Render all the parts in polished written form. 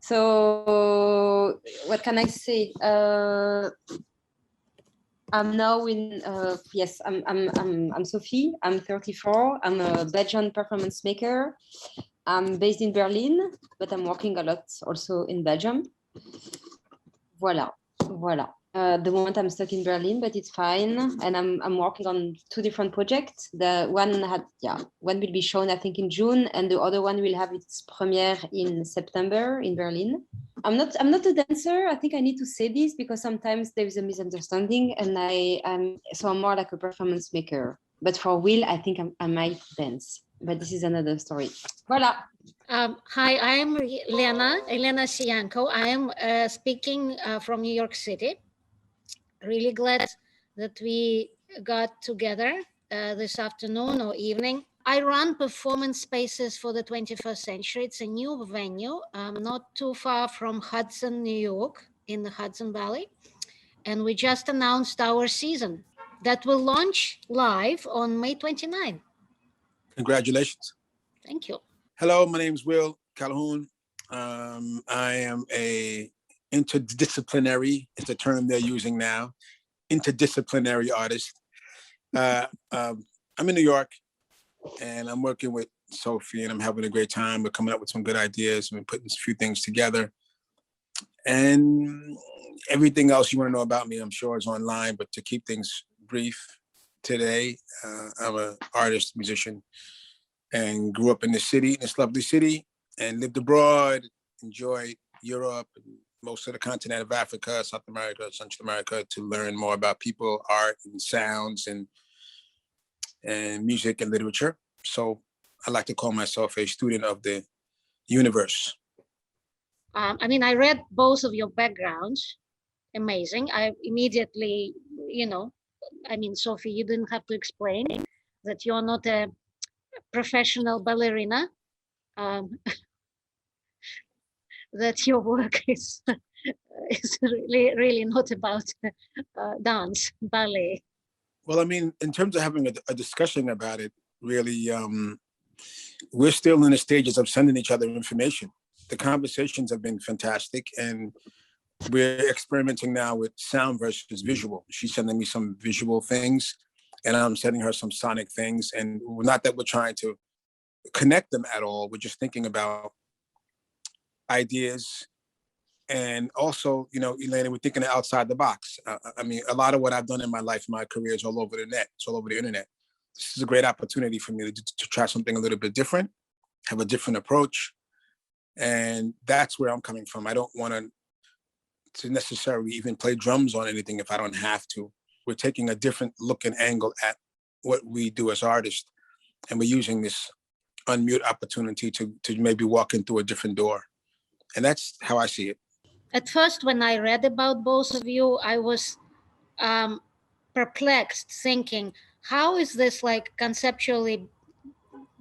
So what can I say? I'm now in yes, I'm Sophie. I'm 34. I'm a Belgian performance maker. I'm based in Berlin, but I'm working a lot also in Belgium. Voilà. The moment I'm stuck in Berlin, but it's fine. And I'm working on 2 different projects. The one will be shown, I think, in June, and the other one will have its premiere in September in Berlin. I'm not a dancer. I think I need to say this because sometimes there is a misunderstanding, and I'm more like a performance maker. But for Will, I think I might dance. But this is another story. Voilà. Hi, I am Elena Siyanko. I am speaking from New York City. Really glad that we got together this afternoon or evening. I run performance spaces for the 21st century. It's a new venue, not too far from Hudson, New York, in the Hudson Valley. And we just announced our season that will launch live on May 29. Congratulations. Thank you. Hello, my name is Will Calhoun. I am a interdisciplinary, is the term they're using now, interdisciplinary artist. I'm in New York and I'm working with Sophie and I'm having a great time. We're coming up with some good ideas and we're putting a few things together. And everything else you want to know about me, I'm sure is online, but to keep things brief today, I'm an artist, musician, and grew up in this lovely city, and lived abroad, enjoyed Europe, and most of the continent of Africa, South America, Central America, to learn more about people, art, and sounds, and music and literature. So I like to call myself a student of the universe. I read both of your backgrounds. Amazing. I immediately, Sophie, you didn't have to explain that you're not a professional ballerina, that your work is really not about dance, ballet. Well, in terms of having a discussion about it, really, we're still in the stages of sending each other information. The conversations have been fantastic, and we're experimenting now with sound versus visual. She's sending me some visual things, and I'm sending her some sonic things. And not that we're trying to connect them at all. We're just thinking about ideas. And also, Elena, we're thinking outside the box. A lot of what I've done in my life, my career is all over the net. It's all over the internet. This is a great opportunity for me to try something a little bit different, have a different approach. And that's where I'm coming from. I don't want to necessarily even play drums on anything if I don't have to. We're taking a different look and angle at what we do as artists. And we're using this unmute opportunity to maybe walk in through a different door. And that's how I see it. At first, when I read about both of you, I was perplexed, thinking, how is this like conceptually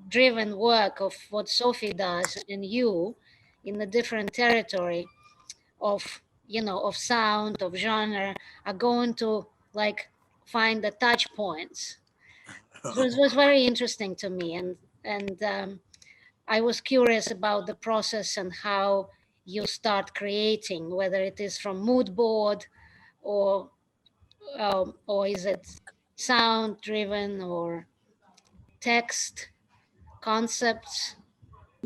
driven work of what Sophie does and you in a different territory of sound, of genre, are going to like find the touch points. So it was very interesting to me, and I was curious about the process and how you start creating, whether it is from mood board or is it sound driven or text concepts.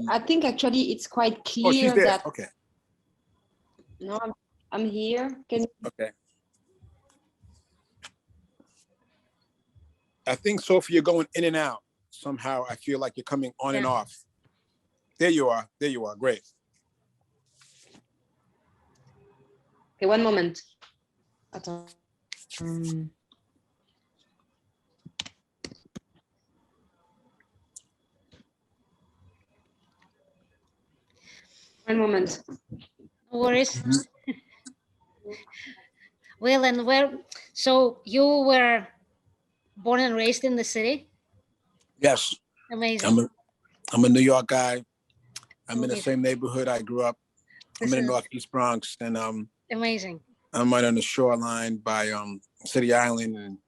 I think actually it's quite clear. Oh, she's there. That okay. No, I'm here. Okay. I think, Sophie, you're going in and out. Somehow I feel like you're coming on and off. There you are. Great. Okay, one moment. One moment. No worries. Well, and so you were born and raised in the city? Yes. Amazing. I'm a New York guy. I'm in the same neighborhood I grew up. I'm in the Northeast Bronx, and amazing. I'm right on the shoreline by City Island, and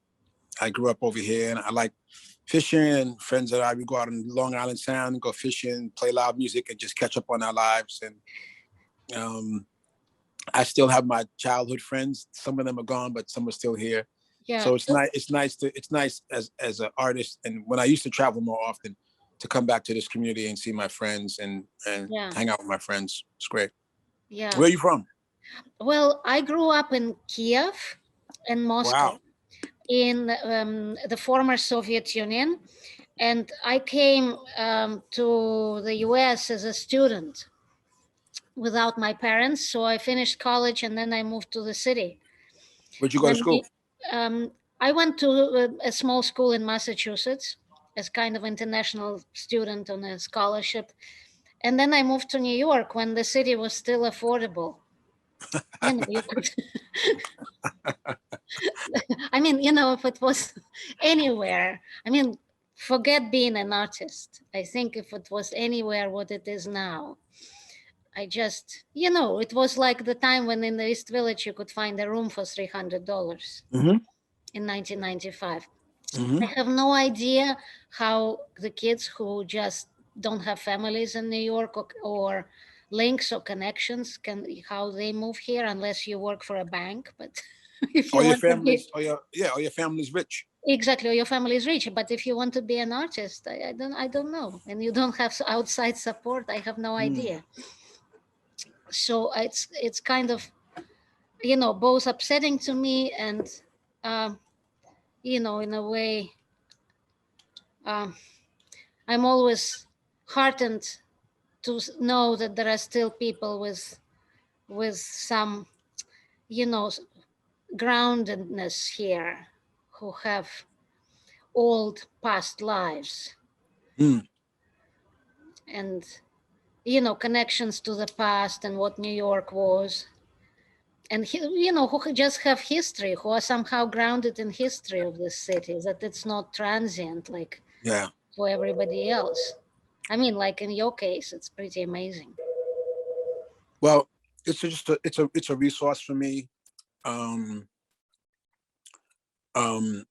I grew up over here, and I like fishing, and friends that I would go out on Long Island Sound and go fishing, play loud music, and just catch up on our lives. And I still have my childhood friends. Some of them are gone, but some are still here. Yeah. So it's nice. It's nice as an artist. And when I used to travel more often, to come back to this community and see my friends and hang out with my friends. It's great. Yeah. Where are you from? Well, I grew up in Kiev and Moscow, Wow. in the former Soviet Union. And I came to the US as a student without my parents. So I finished college and then I moved to the city. Where'd you go to And school? I went to a small school in Massachusetts as kind of international student on a scholarship. And then I moved to New York when the city was still affordable. You know, you could. I mean, you know, if it was anywhere, I mean, forget being an artist. I think if it was anywhere what it is now, I just, you know, it was like the time when in the East Village you could find a room for $300 Mm-hmm. in 1995. Mm-hmm. I have no idea how the kids who just don't have families in New York or links or connections how they move here unless you work for a bank. But if you All your want to be families, all your family's rich. exactly, or your family is rich, but if you want to be an artist, I don't know, and you don't have outside support, I have no idea. So it's kind of, you know, both upsetting to me and you know, in a way, um, I'm always heartened to know that there are still people with some, you know, groundedness here who have old past lives Mm. and, you know, connections to the past and what New York was, and you know, who just have history, who are somehow grounded in history of this city, that it's not transient like Yeah. for everybody else. I mean, like in your case, it's pretty amazing. Well, it's a resource for me. Um, um,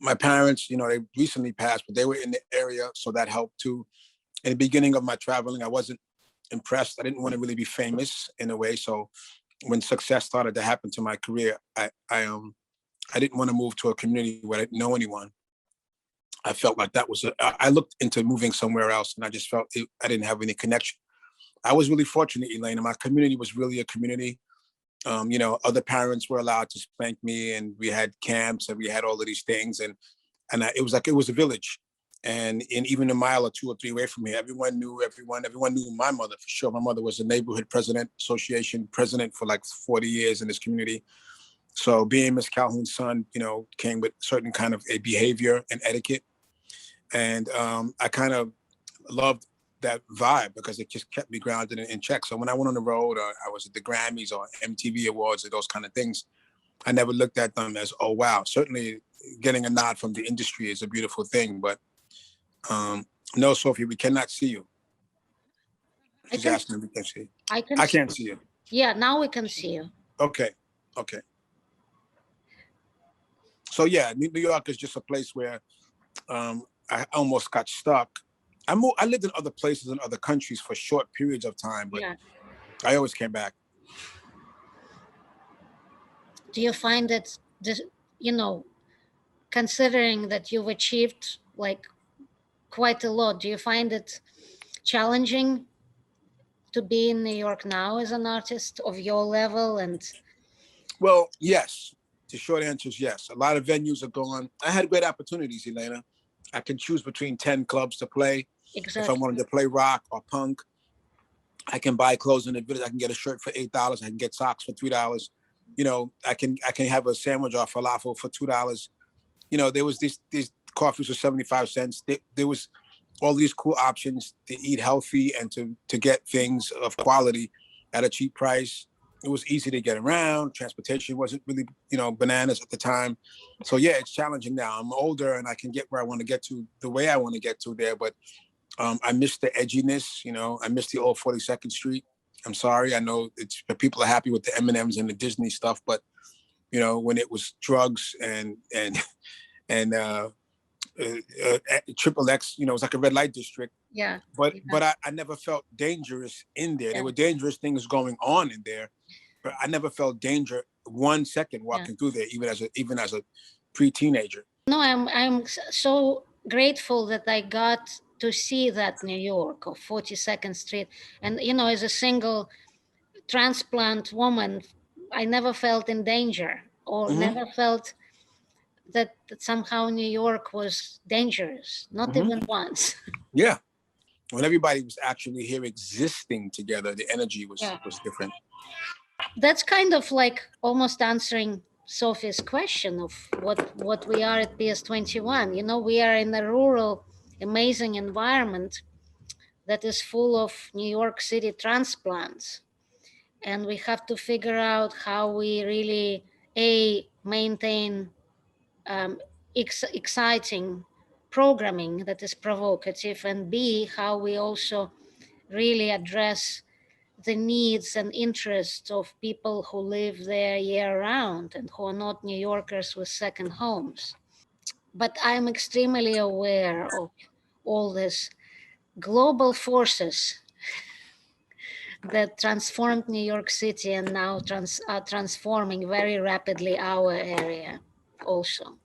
my parents, you know, they recently passed, but they were in the area, so that helped too. In the beginning of my traveling, I wasn't impressed. I didn't want to really be famous in a way. So when success started to happen to my career, I didn't want to move to a community where I didn't know anyone. I felt like that was I looked into moving somewhere else, and I just felt I didn't have any connection. I was really fortunate, Elena. My community was really a community. You know, other parents were allowed to spank me, and we had camps, and we had all of these things, and it was like it was a village. And even a mile or two or three away from here, everyone knew everyone. Everyone knew my mother for sure. My mother was a neighborhood association president for like 40 years in this community. So being Miss Calhoun's son, you know, came with certain kind of a behavior and etiquette. And I kind of loved that vibe because it just kept me grounded in check. So when I went on the road, or I was at the Grammys or MTV Awards or those kind of things, I never looked at them as, oh, wow. Certainly getting a nod from the industry is a beautiful thing. But no, Sophie, we cannot see you. She's asking if we can see you. I can't see you. Yeah, now we can see you. Okay. Okay. So yeah, New York is just a place where I almost got stuck. I lived in other places in other countries for short periods of time, but Yeah. I always came back. Do you find that this, you know, considering that you've achieved like quite a lot, do you find it challenging to be in New York now as an artist of your level? And well, yes. The short answer is yes. A lot of venues are gone. I had great opportunities, Elena. I can choose between 10 clubs to play. exactly. If I wanted to play rock or punk, I can buy clothes in the village. I can get a shirt for $8. I can get socks for $3. You know, I can have a sandwich or falafel for $2. You know, there was these coffees for 75 cents. There was all these cool options to eat healthy and to get things of quality at a cheap price. It was easy to get around. Transportation wasn't really, you know, bananas at the time. So yeah, it's challenging now. I'm older and I can get where I want to get to the way I want to get to there. But I miss the edginess, you know, I miss the old 42nd Street. I'm sorry. I know people are happy with the M&Ms and the Disney stuff, but you know, when it was drugs and Triple X, you know, it was like a red light district. Yeah. But I never felt dangerous in there. There were dangerous things going on in there, but I never felt danger 1 second walking through there, even as a pre-teenager. No, I'm so grateful that I got to see that New York of 42nd Street. And, you know, as a single transplant woman, I never felt in danger or never felt that somehow New York was dangerous, not even once. Yeah. When everybody was actually here existing together, the energy was different. That's kind of like almost answering Sophie's question of what we are at PS21. You know, we are in a rural, amazing environment that is full of New York City transplants. And we have to figure out how we really, maintain exciting programming that is provocative, and B, how we also really address the needs and interests of people who live there year round and who are not New Yorkers with second homes. But I'm extremely aware of all these global forces that transformed New York City and now are transforming very rapidly our area also.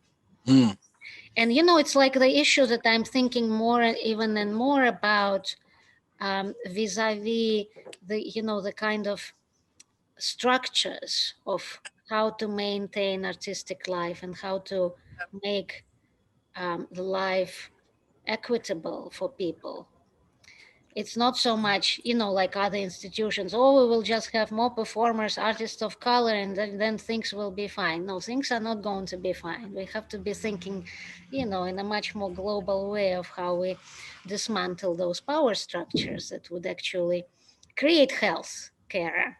And, you know, it's like the issue that I'm thinking more even and more about vis-a-vis the, you know, the kind of structures of how to maintain artistic life and how to make the life equitable for people. It's not so much, you know, like other institutions, oh, we will just have more performers, artists of color, and then things will be fine. No, things are not going to be fine. We have to be thinking, you know, in a much more global way of how we dismantle those power structures that would actually create health care,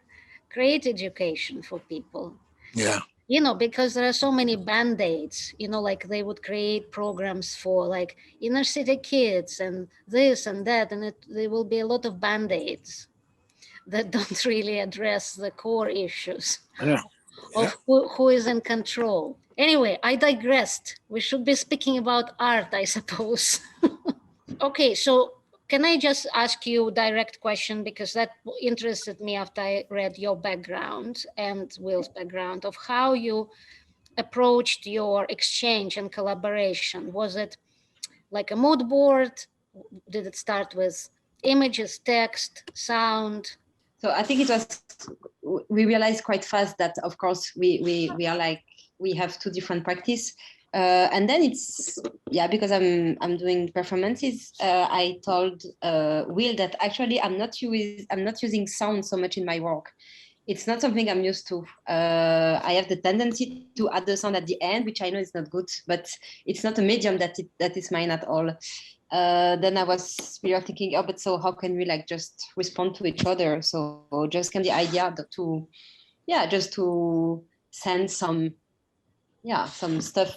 create education for people. Yeah. You know, because there are so many band-aids, you know, like they would create programs for like inner city kids and this and that, and there will be a lot of band-aids that don't really address the core issues of who is in control. Anyway, I digressed. We should be speaking about art, I suppose. Okay, so can I just ask you a direct question, because that interested me after I read your background and Will's background of how you approached your exchange and collaboration. Was it like a mood board? Did it start with images, text, sound? So I think it was, we realized quite fast that, of course, we are like, we have two different practice. And then it's, because I'm doing performances, I told Will that actually I'm not using sound so much in my work. It's not something I'm used to. I have the tendency to add the sound at the end, which I know is not good, but it's not a medium that is mine at all. Then I was really thinking, but so how can we like just respond to each other? So just came the idea to, just to send some stuff,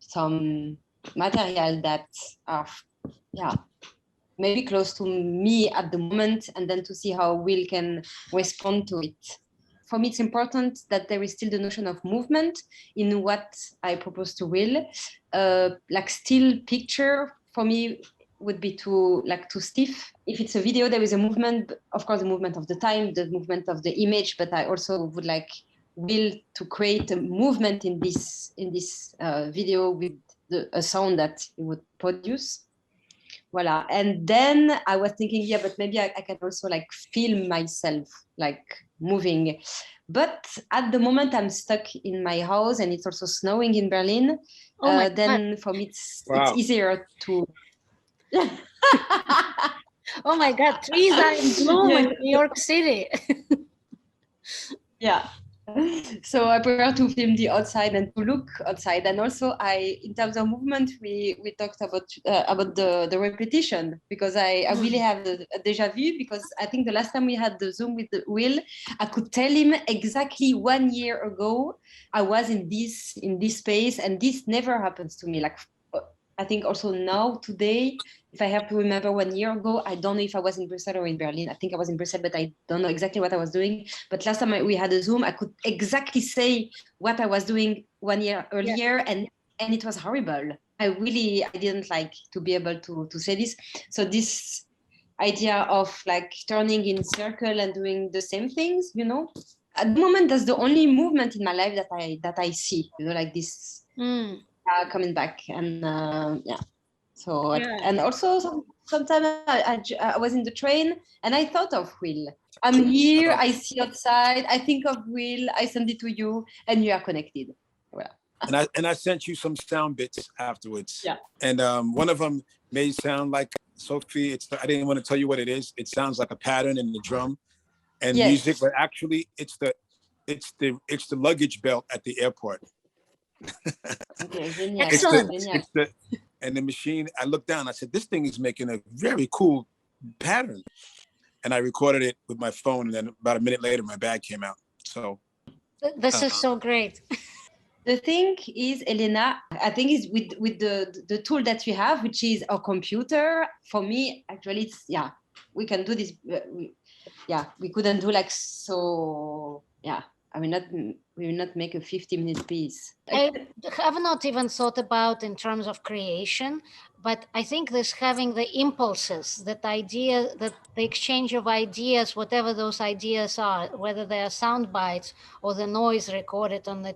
some material that are, maybe close to me at the moment, and then to see how Will can respond to it. For me, it's important that there is still the notion of movement in what I propose to Will. Like still picture for me would be too stiff. If it's a video, there is a movement, of course, the movement of the time, the movement of the image, but I also would like Will to create a movement in this video with a sound that he would produce. Voila. And then I was thinking, but maybe I can also like film myself like moving. But at the moment I'm stuck in my house and it's also snowing in Berlin. Then for me it's easier to. Oh my God, trees are in bloom in New York City. So I prefer to film the outside and to look outside. And also in terms of movement, we talked about the repetition, because I really have a deja vu, because I think the last time we had the Zoom with Will, I could tell him exactly 1 year ago, I was in this space, and this never happens to me. Like, I think also now, today, if I have to remember 1 year ago, I don't know if I was in Brussels or in Berlin. I think I was in Brussels, but I don't know exactly what I was doing. But last time we had a Zoom, I could exactly say what I was doing 1 year earlier, and it was horrible. I didn't like to be able to say this. So this idea of like turning in circle and doing the same things, you know. At the moment, that's the only movement in my life that I see, you know, like this coming back. And yeah. So, Yeah. and also sometimes I was in the train and I thought of Will. I'm here, I see outside, I think of Will, I send it to you, and you are connected. Voilà. And I sent you some sound bits afterwards. Yeah. And one of them may sound like Sophie. I didn't want to tell you what it is. It sounds like a pattern in the drum and music, but actually it's the luggage belt at the airport. Okay, Excellent. And the machine, I looked down, I said, this thing is making a very cool pattern. And I recorded it with my phone. And then about a minute later, my bag came out. So this is so great. The thing is, Elena, I think is with the tool that we have, which is a computer. For me, actually, it's we can do this. We couldn't do like so. Yeah, we will not make a 50-minute piece. I have not even thought about in terms of creation, but I think this having the impulses, that idea, that the exchange of ideas, whatever those ideas are, whether they are sound bites or the noise recorded on the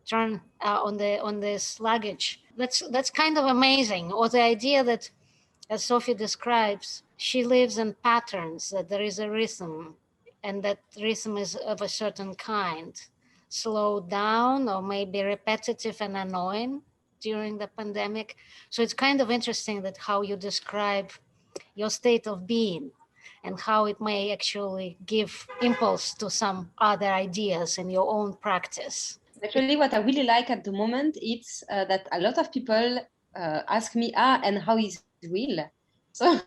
turn on this luggage, that's kind of amazing. Or the idea that, as Sophie describes, she lives in patterns, that there is a rhythm, and that rhythm is of a certain kind, slowed down or maybe repetitive and annoying during the pandemic. So it's kind of interesting that how you describe your state of being and how it may actually give impulse to some other ideas in your own practice. Actually, what I really like at the moment is that a lot of people ask me, and how is Will? So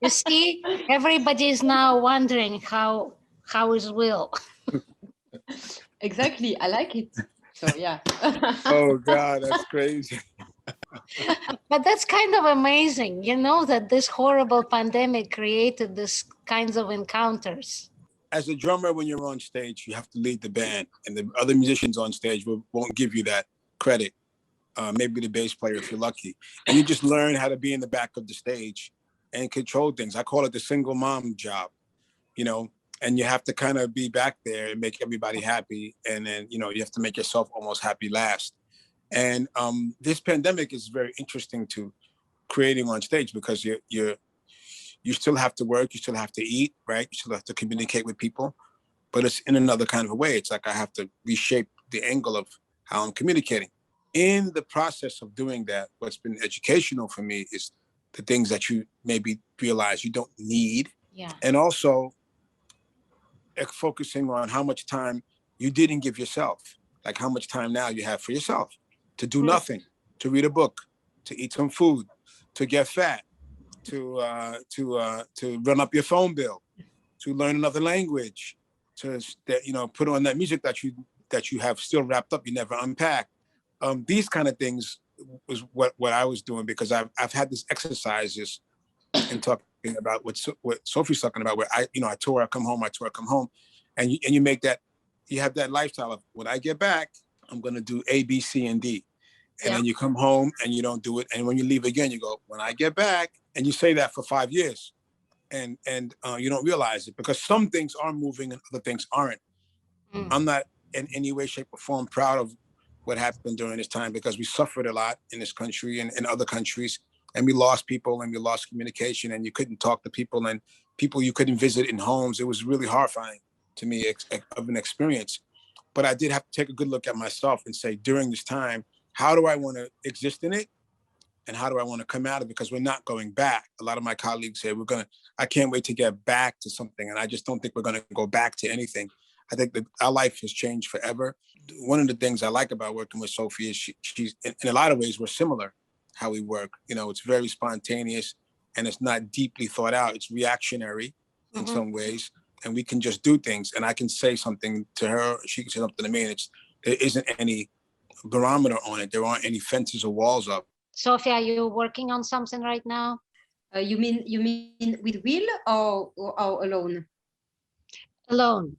you see, everybody is now wondering how is Will. Exactly, I like it. So yeah. Oh God, that's crazy. But that's kind of amazing, you know, that this horrible pandemic created this kinds of encounters. As a drummer, when you're on stage, you have to lead the band, and the other musicians on stage won't give you that credit. Maybe the bass player if you're lucky, and you just learn how to be in the back of the stage and control things. I call it the single mom job, you know, and you have to kind of be back there and make everybody happy, and then you have to make yourself almost happy last. And this pandemic is very interesting to creating on stage because you still have to work, you still have to eat, right? You still have to communicate with people, but it's in another kind of a way. It's like I have to reshape the angle of how I'm communicating. In the process of doing that, what's been educational for me is the things that you maybe realize you don't need. Yeah. And also focusing on how much time you didn't give yourself, like how much time now you have for yourself to do nothing, to read a book, to eat some food, to get fat, to run up your phone bill, to learn another language, to put on that music that you have still wrapped up, you never unpack. These kind of things was what I was doing, because I've had these exercises and talking about what Sophie's talking about, where I tour, I come home, and you make that, you have that lifestyle of, when I get back, I'm gonna do A, B, C, and D. And then you come home and you don't do it. And when you leave again, you go, when I get back, and you say that for 5 years, and you don't realize it, because some things are moving and other things aren't. I'm not in any way, shape, or form proud of what happened during this time, because we suffered a lot in this country and in other countries, and we lost people and we lost communication, and you couldn't talk to people, and people you couldn't visit in homes. It was really horrifying to me of an experience. But I did have to take a good look at myself and say, during this time, how do I want to exist in it? And how do I want to come out of it? Because we're not going back. A lot of my colleagues say I can't wait to get back to something. And I just don't think we're going to go back to anything. I think that our life has changed forever. One of the things I like about working with Sophie is she's in a lot of ways, we're similar how we work. It's very spontaneous and it's not deeply thought out. It's reactionary in some ways. And we can just do things. And I can say something to her, she can say something to me, and there isn't any barometer on it. There aren't any fences or walls up. Sophie, are you working on something right now? You mean with Will or alone? Alone.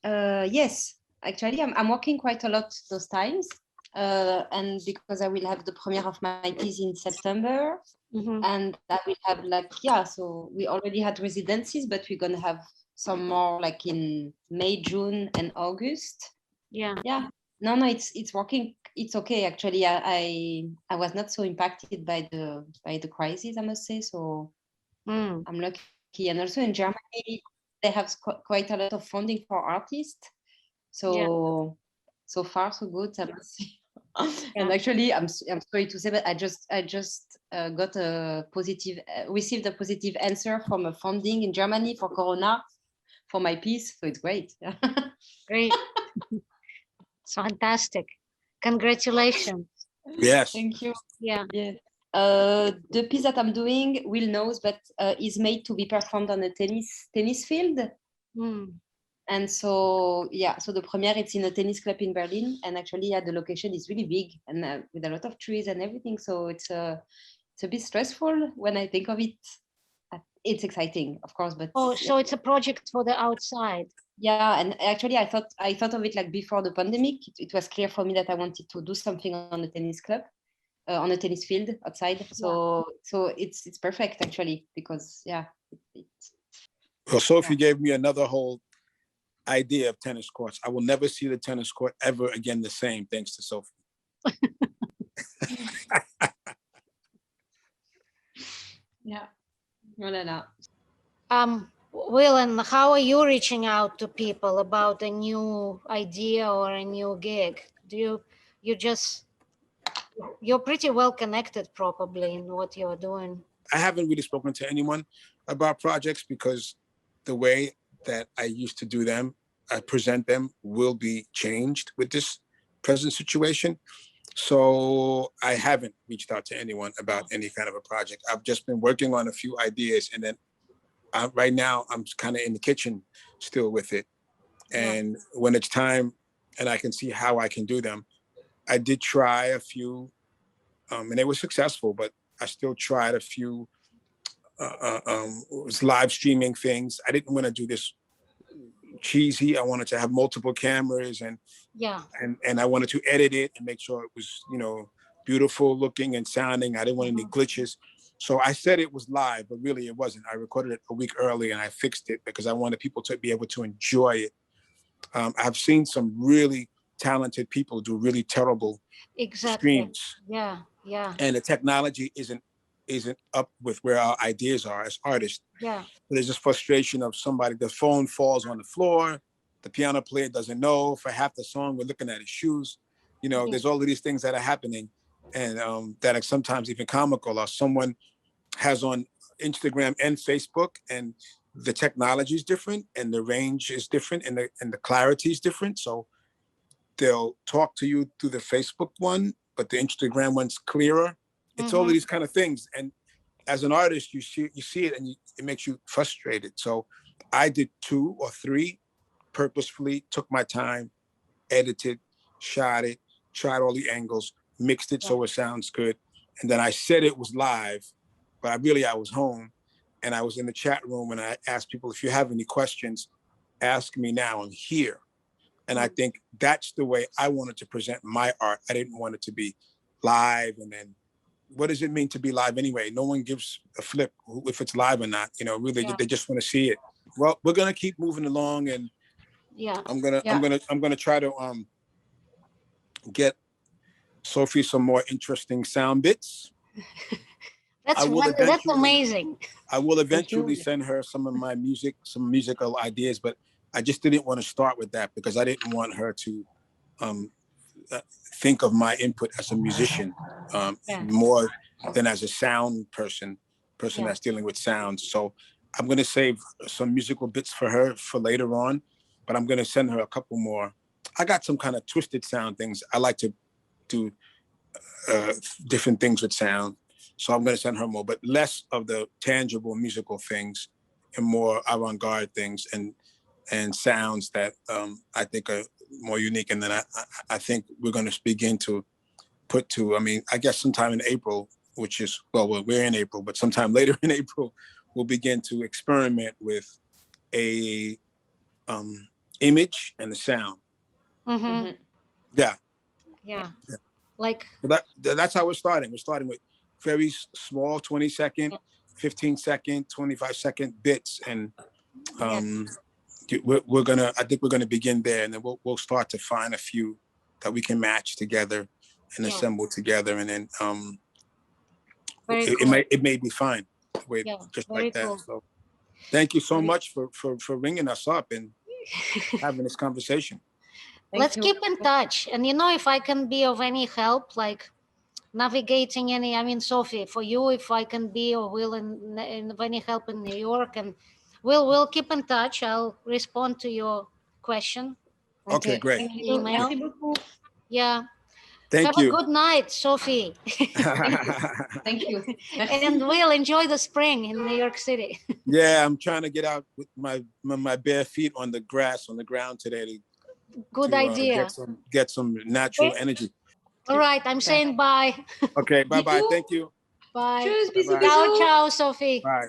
Yes, actually, I'm working quite a lot those times. and because I will have the premiere of my piece in September, Mhm. and I will have like, so we already had residencies, but we're gonna have some more like in May, June, and August. Yeah. No, it's working. It's okay actually. I was not so impacted by the crisis, I must say. So Mm. I'm lucky, and also in Germany they have quite a lot of funding for artists. So so far so good, I must say. And actually, I'm sorry to say, but I just got a positive, received a positive answer from a funding in Germany for Corona for my piece. So it's great. Great. It's fantastic. Congratulations. Yes. Thank you. Yeah. Yeah. The piece that I'm doing, Will knows, but is made to be performed on a tennis field. Mm. And so, so the premiere, it's in a tennis club in Berlin. And actually, the location is really big and with a lot of trees and everything. So it's a bit stressful when I think of it. It's exciting, of course, but So it's a project for the outside. yeah. And actually, I thought of it like before the pandemic. It was clear for me that I wanted to do something on a tennis club, on a tennis field outside. So it's perfect actually, because Well, Sophie gave me another whole idea of tennis courts. I will never see the tennis court ever again the same, thanks to Sophie. Will, and how are you reaching out to people about a new idea or a new gig? Do you're pretty well connected probably in what you're doing? I haven't really spoken to anyone about projects because the way that I used to do them, I present them, will be changed with this present situation. So I haven't reached out to anyone about any kind of a project. I've just been working on a few ideas, and then right now I'm kind of in the kitchen still with it. And when it's time and I can see how I can do them, I did try a few, and they were successful, but I still tried a few live streaming things. I didn't want to do this cheesy. I wanted to have multiple cameras and I wanted to edit it and make sure it was, beautiful looking and sounding. I didn't want any glitches. So I said it was live, but really it wasn't. I recorded it a week early and I fixed it because I wanted people to be able to enjoy it. I've seen some really talented people do really terrible streams. Yeah. And the technology isn't up with where our ideas are as artists. Yeah. There's this frustration of somebody, the phone falls on the floor, the piano player doesn't know. For half the song, we're looking at his shoes. There's all of these things that are happening and that are sometimes even comical. Or someone has on Instagram and Facebook and the technology is different and the range is different and the clarity is different. So they'll talk to you through the Facebook one, but the Instagram one's clearer. It's all of these kind of things. And as an artist, you see it and it makes you frustrated. So I did 2 or 3 purposefully, took my time, edited, shot it, tried all the angles, mixed it so it sounds good. And then I said it was live, but I was home and I was in the chat room and I asked people, if you have any questions, ask me now, I'm here. And I think that's the way I wanted to present my art. I didn't want it to be live. And then what does it mean to be live anyway? No one gives a flip if it's live or not. Really, they just want to see it. Well, we're gonna keep moving along, and I'm gonna try to get Sophie some more interesting sound bits. That's amazing. I will eventually send her some of my music, some musical ideas, but I just didn't want to start with that because I didn't want her to think of my input as a musician more than as a sound person that's dealing with sound. So I'm going to save some musical bits for her for later on, but I'm going to send her a couple more. I got some kind of twisted sound things. I like to do different things with sound. So I'm going to send her more, but less of the tangible musical things and more avant-garde things and sounds that I think are more unique. And then I think we're going to begin to put to, I guess sometime in April, which is, we're in April, but sometime later in April, we'll begin to experiment with a image and the sound. Mm-hmm. Yeah. Like that's how we're starting. We're starting with very small 20-second, 15-second, 25-second bits, and we're gonna. I think we're gonna begin there, and then we'll start to find a few that we can match together and assemble together, and then it may be fine. Just like that. Cool. So thank you so much for ringing us up and having this conversation. Let's keep in touch. And if I can be of any help, like navigating any, I mean, Sophie, for you, if I can be or will in of any help in New York, and we'll keep in touch. I'll respond to your question. Okay, great. Email. Yeah. Thank you. Have a good night, Sophie. Thank you. And we'll enjoy the spring in New York City. Yeah, I'm trying to get out with my bare feet on the grass, on the ground today. Good idea. Get some natural energy. All right, I'm saying bye. Okay, bye-bye. Thank you. Bye. Tschüss, Ciao, ciao, Sophie. Bye.